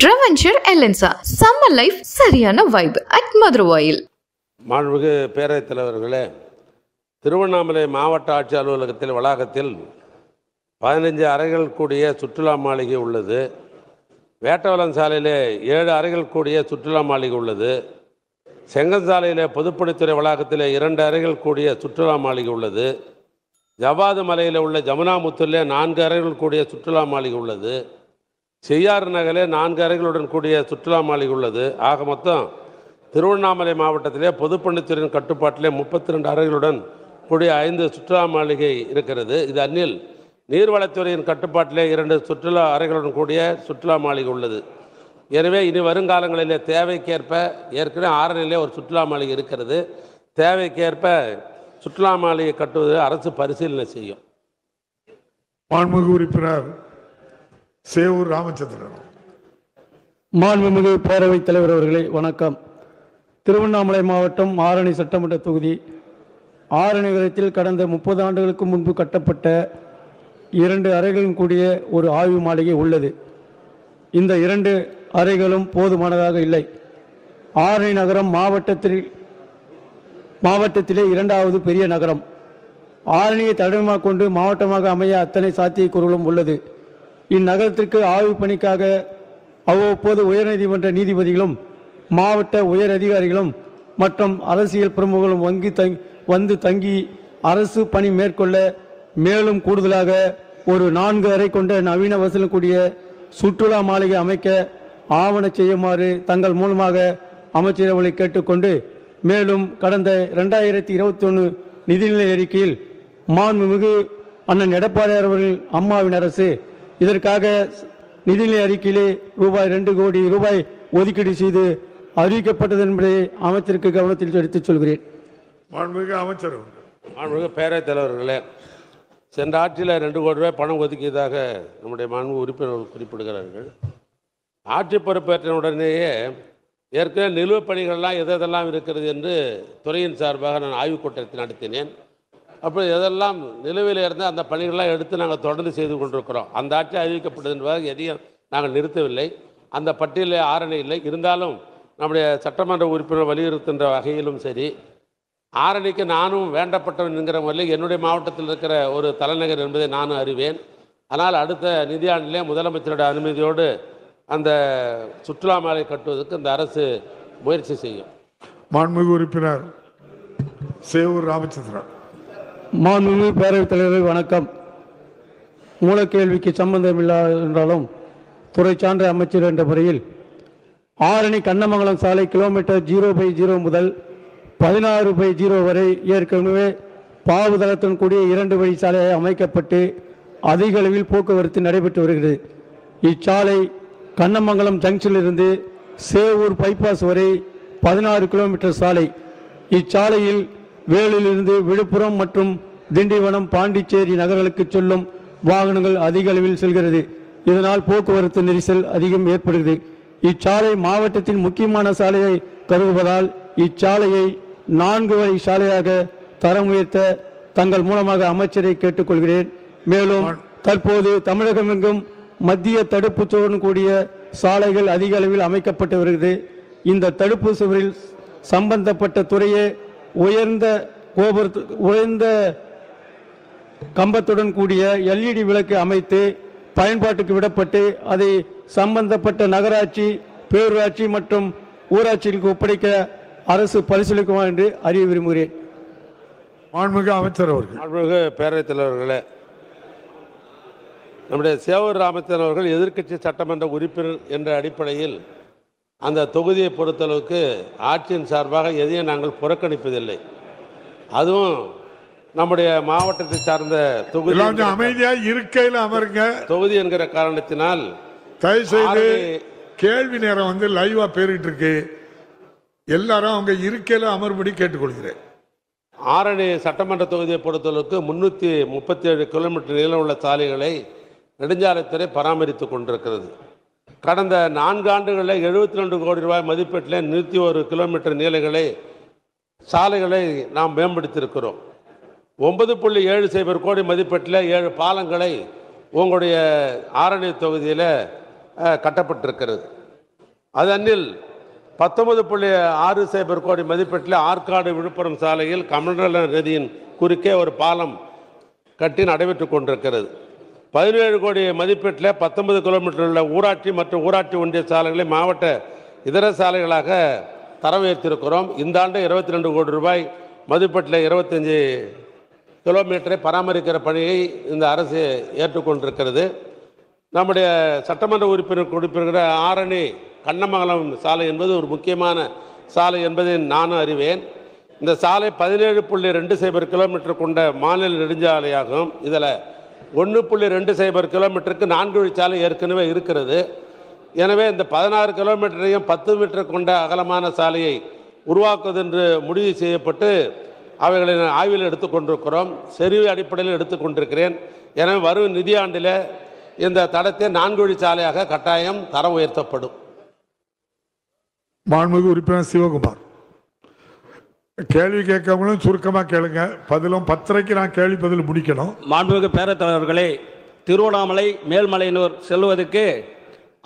Travancher Elensa, Summer Life சரியான vibe at Maduravoyal. மாண்புமிகு பேரவைத் தலைவர்களே, திருவண்ணாமலை மாவட்ட ஆட்சி அலுவலகத்தில் வளாகத்தில் 15 அறைகள் கூடிய சுற்றுலா மாளிகை உள்ளது. வேட்டவலம் சாலையிலே 7 அறைகள் கூடிய சுற்றுலா மாளிகை உள்ளது. செங்கல் சாலையிலே பொதுப்பணித்துறை வளாகத்தில் 2 அறைகள் கூடிய சுற்றுலா மாளிகை உள்ளது. ஜவ்வாது மலையில் உள்ள ஜமுனாமுத்தூரிலே 4 அறைகள் கூடிய சுற்றுலா மாளிகை உள்ளது. செய்யாறு நகரிலே 4 அறைகளுடன் கூடிய சுற்றுலா மாளிகை உள்ளது. ஆக மொத்தம் திருவண்ணாமலை மாவட்டத்திலே பொதுப்பணித்துறையின் கட்டுப்பாட்டிலே 32 அறைகளுடன் கூடிய 5 சுற்றுலா மாளிகை இருக்கிறது. இது அந்நில் நீர்வளத்துறையின் கட்டுப்பாட்டிலே 2 சுற்றுலா அறைகளுடன் கூடிய சுற்றுலா மாளிகை உள்ளது. எனவே இனி வருங்காலங்களிலே தேவைக்கேற்ப ஏற்கனவே ஆரணிலே ஒரு சுற்றுலா மாளிகை இருக்கிறது. தேவைக்கேற்ப சுற்றுலா மாளிகை கட்டுவது அரசு பரிசீலனை செய்யும். மாண்புமிகு உறுப்பினர் சேவூர் ராமச்சந்திரன். மாண்புமிகு பேரவைத் தலைவர் அவர்களே வணக்கம். திருவண்ணாமலை மாவட்டம் ஆரணி சட்டமன்ற தொகுதி ஆரணி நகரத்தில் கடந்த 30 ஆண்டுகளுக்கு முன்பு கட்டப்பட்ட 2 அறைகளும் கூடிய ஒரு ஆய்வு மாளிகை உள்ளது. இந்த 2 அறைகளும் போதுமானதாக இல்லை. ஆரணி நகரம் மாவட்டத்திலே 2வது பெரிய நகரம். ஆரணியை தலைமையாக கொண்டு மாவட்டமாக அமைய அத்தனை சாத்தியக்கூறுகளும் உள்ளது. இந்நகரத்திற்கு ஆய்வு பணிக்காக அவ்வப்போது உயர்நீதிமன்ற நீதிபதிகளும் மாவட்ட உயர் அதிகாரிகளும் மற்றும் அரசியல் பிரமுகர்களும் வந்து தங்கி அரசு பணி மேற்கொள்ள மேலும் கூடுதலாக ஒரு 4 அறை கொண்ட நவீன வசதியுடன் கூடிய சுற்றுலா மாளிகை அமைக்க ஆவண செய்யுமாறு தங்கள் மூலமாக அமைச்சரவர்களை கேட்டுக்கொண்டு, மேலும் கடந்த 2021 நிதிநிலை அறிக்கையில் மாண்புமிகு அண்ணன் எடப்பாடியார் அவர்கள் அம்மாவின் அரசு இதற்காக நிதிநிலை அறிக்கையிலே ₹2 கோடி ஒதுக்கீடு செய்து அறிவிக்கப்பட்டது என்பதை அமைச்சருக்கு கவனத்தில் எடுத்துச் சொல்கிறேன். மாண்புமிகு அமைச்சர். மாண்புமிகு பேரவைத் தலைவர்களே, சென்ற ஆட்சியில் ₹2 கோடி பணம் ஒதுக்கியதாக நம்முடைய மாண்புமிகு உறுப்பினர்கள் குறிப்பிடுகிறார்கள். ஆட்சி பொறுப்பேற்ற உடனேயே ஏற்கனவே நிலுவைப் பணிகள்லாம் எதெல்லாம் இருக்கிறது என்று துறையின் சார்பாக நான் ஆய்வுக் கூட்டத்தை நடத்தினேன். அப்போ எதெல்லாம் நிலுவையில் இருந்து அந்த பணிகள்லாம் எடுத்து நாங்கள் தொடர்ந்து செய்து கொண்டிருக்கிறோம். அந்த ஆட்சி அறிவிக்கப்பட்டது என்பதாக எதையும் நாங்கள் நிறுத்தவில்லை. அந்த பட்டியலில் ஆரணி இல்லை. இருந்தாலும் நம்முடைய சட்டமன்ற உறுப்பினர் வலியுறுத்துகின்ற வகையிலும் சரி, ஆரணிக்கு நானும் வேண்டப்பட்டவன் என்கிற முறையில் என்னுடைய மாவட்டத்தில் இருக்கிற ஒரு தலைநகர் என்பதை நானும் அறிவேன். ஆனால் அடுத்த நிதியாண்டிலே முதலமைச்சருடைய அனுமதியோடு அந்த சுற்றுலா மாலை கட்டுவதற்கு இந்த அரசு முயற்சி செய்யும். மாண்புமிகு உறுப்பினர் சேவூர் ராமச்சந்திரன். மாண்புமிகு பேரவைத் தலைவர்கள் வணக்கம். மூலக்கேள்விக்கு சம்பந்தமில்லா என்றாலும் துறை சார்ந்த அமைச்சர் என்ற முறையில் ஆரணி கண்ணமங்கலம் சாலை கிலோமீட்டர் 0/0 முதல் 16/0 வரை ஏற்கனவே பாவுதளத்துடன் கூடிய 2 வழி சாலை அமைக்கப்பட்டு அதிக அளவில் போக்குவரத்து நடைபெற்று வருகிறது. இச்சாலை கண்ணமங்கலம் ஜங்ஷனிலிருந்து சேவூர் பைபாஸ் வரை 16 கிலோமீட்டர் சாலை. இச்சாலையில் வேலூரிலிருந்து விழுப்புரம் மற்றும் திண்டிவனம், பாண்டிச்சேரி நகர்களுக்கு செல்லும் வாகனங்கள் அதிக அளவில் செல்கிறது. இதனால் போக்குவரத்து நெரிசல் அதிகம் ஏற்படுகிறது. இச்சாலை மாவட்டத்தின் முக்கியமான சாலையை கருதுவதால் இச்சாலையை 4 வழி சாலையாக தரம் உயர்த்த தங்கள் மூலமாக அமைச்சரை கேட்டுக்கொள்கிறேன். மேலும் தற்போது தமிழகம் எங்கும் மத்திய தடுப்பு சுவருடன் கூடிய சாலைகள் அதிக அளவில் அமைக்கப்பட்டு வருகிறது. இந்த தடுப்பு சுவரில் சம்பந்தப்பட்ட துறையே உயர்ந்த கம்பத்துடன் கூடிய LED விளக்கு அமைத்து பயன்பாட்டுக்கு விடப்பட்டு அதை சம்பந்தப்பட்ட நகராட்சி, பேரூராட்சி மற்றும் ஊராட்சிகளுக்கு ஒப்படைக்க அரசு பரிசீலிக்குமா என்று அறிய விரும்புகிறேன். மாண்புமிகு அமைச்சர் அவர்கள். மாண்புமிகு பேரவைத் தலைவர்களே, நம்முடைய சேவூர் ராமச்சந்திரன் அவர்கள் எதிர்க்கட்சி சட்டமன்ற உறுப்பினர் என்ற அடிப்படையில் அந்த தொகுதியை பொறுத்தளவுக்கு ஆட்சியின் சார்பாக எதையும் நாங்கள் புறக்கணிப்பதில்லை. அதுவும் நம்முடைய மாவட்டத்தை சார்ந்த தொகுதி அமைதியா இருக்கையில் அமருங்க. தொகுதி என்கிற காரணத்தினால் தயவுசெய்து கேள்வி நேரம் லைவா பேரிட்டு இருக்கு. எல்லாரும் அவங்க இருக்கையில் அமர்படி கேட்டுக்கொள்கிறேன். ஆரணி சட்டமன்ற தொகுதியை பொறுத்தளவுக்கு 337 கிலோமீட்டர் நீளம் உள்ள சாலைகளை நெடுஞ்சாலைத்துறை பராமரித்து கொண்டிருக்கிறது. கடந்த 4 ஆண்டுகளில் ₹72 கோடி மதிப்பீட்டில் 101 கிலோமீட்டர் நீளங்களை சாலைகளை நாம் மேம்படுத்தியிருக்கிறோம். 9.70 கோடி மதிப்பீட்டில் 7 பாலங்களை உங்களுடைய ஆரணி தொகுதியில் கட்டப்பட்டிருக்கிறது. அதனில் 19.60 கோடி மதிப்பீட்டில் ஆற்காடு விழுப்புரம் சாலையில் கமண்டல நதியின் குறுக்கே ஒரு பாலம் கட்டி நடைபெற்று கொண்டிருக்கிறது. 17 கோடி மதிப்பீட்டில் 19 கிலோமீட்டர் உள்ள ஊராட்சி மற்றும் ஊராட்சி ஒன்றிய சாலைகளை மாவட்ட இதர சாலைகளாக தரம் உயர்த்தியிருக்கிறோம். இந்த ஆண்டு 22 கோடி ரூபாய் மதிப்பீட்டில் 25 கிலோமீட்டரை பராமரிக்கிற பணியை இந்த அரசு ஏற்றுக்கொண்டிருக்கிறது. நம்முடைய சட்டமன்ற உறுப்பினர் கொடுப்பிருக்கிற ஆரணி கண்ணமங்கலம் சாலை என்பது ஒரு முக்கியமான சாலை என்பதை நானும் அறிவேன். இந்த சாலை 17.20 கிலோமீட்டர் கொண்ட மாநில நெடுஞ்சாலையாகும். இதில் 1.20 கிலோமீட்டருக்கு 4 வழிச்சாலை ஏற்கனவே இருக்கிறது. எனவே இந்த 16 கிலோமீட்டரையும் 10 மீட்டர் கொண்ட அகலமான சாலையை உருவாக்குவது என்று முடிவு செய்யப்பட்டு அவைகளை ஆய்வில் எடுத்துக்கொண்டிருக்கிறோம். செறிவு அடிப்படையில் எடுத்துக்கொண்டிருக்கிறேன். எனவே வரும் நிதியாண்டில் இந்த தடத்தை 4 வழிச்சாலையாக கட்டாயம் தரம் உயர்த்தப்படும். மாண்புமிகு உறுப்பினர் சிவகுமார், கேள்வி கேட்கவங்களும் சுருக்கமாக கேளுங்க. பதிலும் 10:30 நான் கேள்வி பதில் முடிக்கணும். மாண்புமிகு பேரவைத் தலைவர்களே, திருவண்ணாமலை மேல்மலையனூர் செல்வதற்கு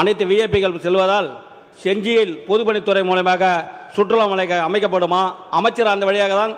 அனைத்து விஐபிகள் செல்வதால் செஞ்சியில் பொதுப்பணித்துறை மூலமாக சுற்றுலா மலை அமைக்கப்படுமா? அமைச்சர் அந்த வழியாக தான்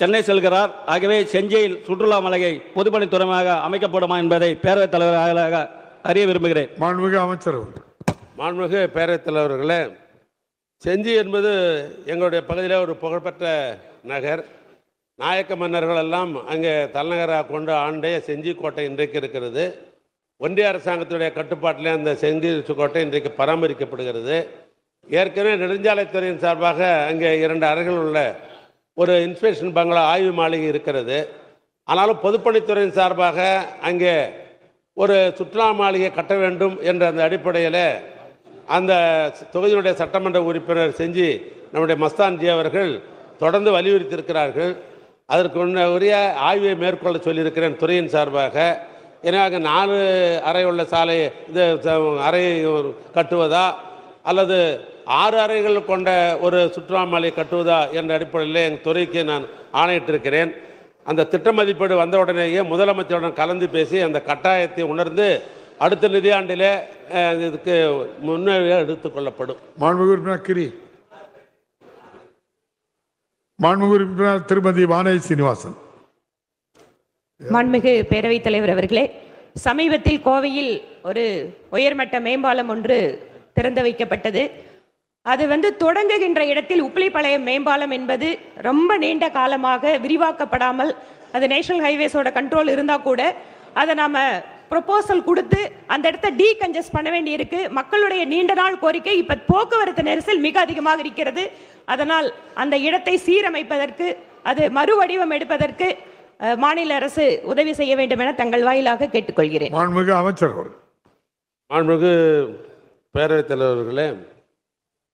சென்னை செல்கிறார். ஆகவே செஞ்சியில் சுற்றுலா மலையை பொதுப்பணித்துறையாக அமைக்கப்படுமா என்பதை பேரவைத் தலைவராக அறிய விரும்புகிறேன். மாண்புமிகு அமைச்சர். மாண்புமிகு பேரவைத் தலைவர்களே, செஞ்சி என்பது எங்களுடைய பகுதியில் ஒரு புகழ்பெற்ற நகர். நாயக்க மன்னர்கள் எல்லாம் அங்கே தலைநகராக கொண்டு ஆண்டைய செஞ்சி கோட்டை இன்றைக்கு இருக்கிறது. ஒன்றிய அரசாங்கத்துடைய கட்டுப்பாட்டிலே அந்த செஞ்சி கோட்டை இன்றைக்கு பராமரிக்கப்படுகிறது. ஏற்கனவே நெடுஞ்சாலைத்துறையின் சார்பாக அங்கே 2 அறைகள் உள்ள ஒரு இன்ஸ்பெக்ஷன் பங்களா ஆய்வு மாளிகை இருக்கிறது. ஆனாலும் பொதுப்பணித்துறையின் சார்பாக அங்கே ஒரு சுற்றுலா மாளிகை கட்ட வேண்டும் என்ற அந்த அடிப்படையில் அந்த தொகுதியினுடைய சட்டமன்ற உறுப்பினர் செஞ்சி நம்முடைய மஸ்தான்ஜி அவர்கள் தொடர்ந்து வலியுறுத்தியிருக்கிறார்கள். அதற்கு உரிய ஆய்வை மேற்கொள்ள சொல்லியிருக்கிறேன் துறையின் சார்பாக. எனவே அங்கே 4 அறை உள்ள சாலை இது அறையை கட்டுவதா அல்லது 6 அறைகள் கொண்ட ஒரு சுற்றுலா மாளிகை கட்டுவதா என்ற அடிப்படையில் எங்கள் துறைக்கு நான் ஆணையிட்டிருக்கிறேன். அந்த திட்ட மதிப்பீடு வந்தவுடனேயே முதலமைச்சருடன் கலந்து பேசி அந்த கட்டாயத்தை உணர்ந்து அடுத்த நிதியாண்டிலே இதுக்கு முன்னேறியாக எடுத்துக்கொள்ளப்படும். மாண்புமிகு உறுப்பினர் கிரி. மாண்புமிகு உறுப்பினர் திருமதி வானதி சீனிவாசன். மாண்புமிகு பேரவைத் தலைவர் அவர்களே, சமீபத்தில் கோவையில் ஒரு உயர்மட்ட மேம்பாலம் ஒன்று திறந்து வைக்கப்பட்டது. அது தொடங்குகின்ற இடத்தில் உப்பிலிப்பாளையம் மேம்பாலம் என்பது ரொம்ப நீண்ட காலமாக விரிவாக்கப்படாமல் அது நேஷனல் ஹைவேஸோட கண்ட்ரோல் இருந்தால் கூட அதை நாம் ப்ரொபோசல் கொடுத்து அந்த இடத்த டீகன்ஜஸ்ட் பண்ண வேண்டி இருக்கு. மக்களுடைய நீண்ட நாள் கோரிக்கை. இப்போ போக்குவரத்து நெரிசல் மிக அதிகமாக இருக்கிறது. அதனால் அந்த இடத்தை சீரமைப்பதற்கு அது மறுவடிவம் எடுப்பதற்கு மாநில அரசு உதவி செய்ய வேண்டும் என தங்கள் வாயிலாக கேட்டுக்கொள்கிறேன். மாண்புமிகு அமைச்சர். மாண்புமிகு பேரவைத் தலைவர்களே,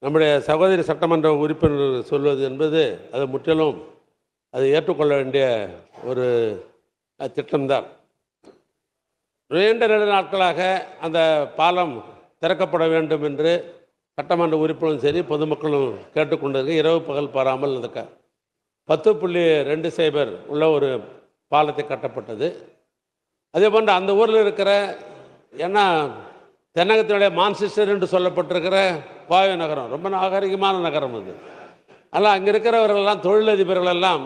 நம்முடைய சகோதரி சட்டமன்ற உறுப்பினர் சொல்வது என்பது அது முற்றிலும் அது ஏற்றுக்கொள்ள வேண்டிய ஒரு திட்டம்தான். நீண்ட நாட்களாக அந்த பாலம் திறக்கப்பட வேண்டும் என்று சட்டமன்ற உறுப்பினரும் சரி பொதுமக்களும் கேட்டுக்கொண்டிருக்க இரவு பகல் பாராமல் அந்த 10.20 உள்ள ஒரு பாலத்தை கட்டப்பட்டது. அதே போன்று அந்த ஊரில் இருக்கிற ஏன்னா தென்னகத்தினுடைய மான்செஸ்டர் என்று சொல்லப்பட்டிருக்கிற கோவை நகரம் ரொம்ப நாகரிகமான நகரம் அது. ஆனால் அங்கே இருக்கிறவர்களெல்லாம் தொழிலதிபர்கள் எல்லாம்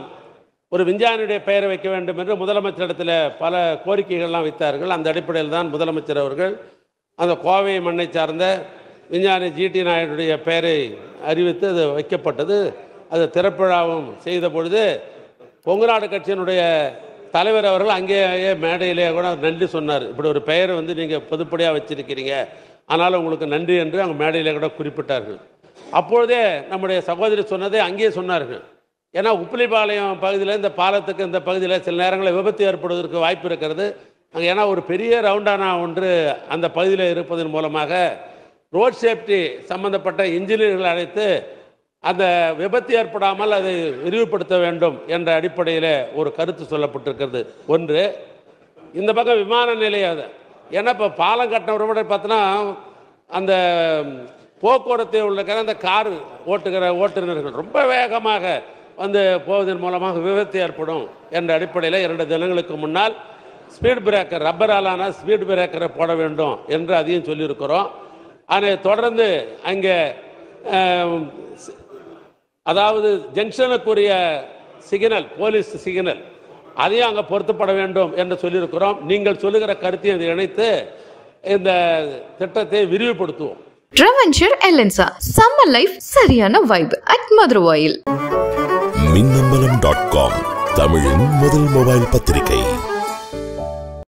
ஒரு விஞ்ஞானியுடைய பெயரை வைக்க வேண்டும் என்று முதலமைச்சரிடத்தில் பல கோரிக்கைகள்லாம் வைத்தார்கள். அந்த அடிப்படையில் தான் முதலமைச்சர் அவர்கள் அந்த கோவை மண்ணை சார்ந்த விஞ்ஞானி GT நாயுடைய பெயரை அறிவித்து அது வைக்கப்பட்டது. அது திறப்பிழாவும் செய்த பொழுது கொங்குநாடு கட்சியினுடைய தலைவர் அவர்கள் அங்கேயே மேடையிலே கூட நன்றி சொன்னார். இப்படி ஒரு பெயரை நீங்கள் பொதுப்படியாக வச்சிருக்கிறீங்க, ஆனாலும் உங்களுக்கு நன்றி என்று அவங்க மேடையிலே கூட குறிப்பிட்டார்கள். அப்பொழுதே நம்முடைய சகோதரி சொன்னதை அங்கேயே சொன்னார்கள். ஏன்னா உப்பிலிப்பாளையம் பகுதியில் இந்த பாலத்துக்கு இந்த பகுதியில் சில நேரங்களில் விபத்து ஏற்படுவதற்கு வாய்ப்பு இருக்கிறது. அங்கே ஏன்னா ஒரு பெரிய ரவுண்டானா ஒன்று அந்த பகுதியில் இருப்பதன் மூலமாக ரோட் சேஃப்டி சம்பந்தப்பட்ட இன்ஜினியர்களை அழைத்து அந்த விபத்து ஏற்படாமல் அதை விரிவுபடுத்த வேண்டும் என்ற அடிப்படையில் ஒரு கருத்து சொல்லப்பட்டிருக்கிறது. ஒன்று இந்த பக்கம் விமான நிலையம். ஏன்னா இப்போ பாலம் கட்டினவரோட பார்த்தோன்னா அந்த போக்குவரத்தை உள்ள அந்த கார் ஓட்டுநர்கள் ரொம்ப வேகமாக போவதன் மூலமாக விபத்து ஏற்படும் என்ற அடிப்படையில் 2 தினங்களுக்கு முன்னால் ஸ்பீட் பிரேக்கர் ரப்பராலான ஸ்பீட் பிரேக்கரை போட வேண்டும் என்று அதையும் சொல்லியிருக்கிறோம். அதை தொடர்ந்து அங்கே அதாவது ஜங்ஷனுக்குரிய சிக்னல், போலீஸ் சிக்னல், அதையும் அங்கே பொருத்தப்பட வேண்டும் என்று சொல்லியிருக்கிறோம். நீங்கள் சொல்லுகிற கருத்தையும் இணைத்து இந்த திட்டத்தை விரிவுபடுத்துவோம். Traventure Elensa, Summer Life சரியான வைப் at மதுரவாயில். மின்னம்பலம்.com தமிழின் முதல் மொபைல் பத்திரிகை.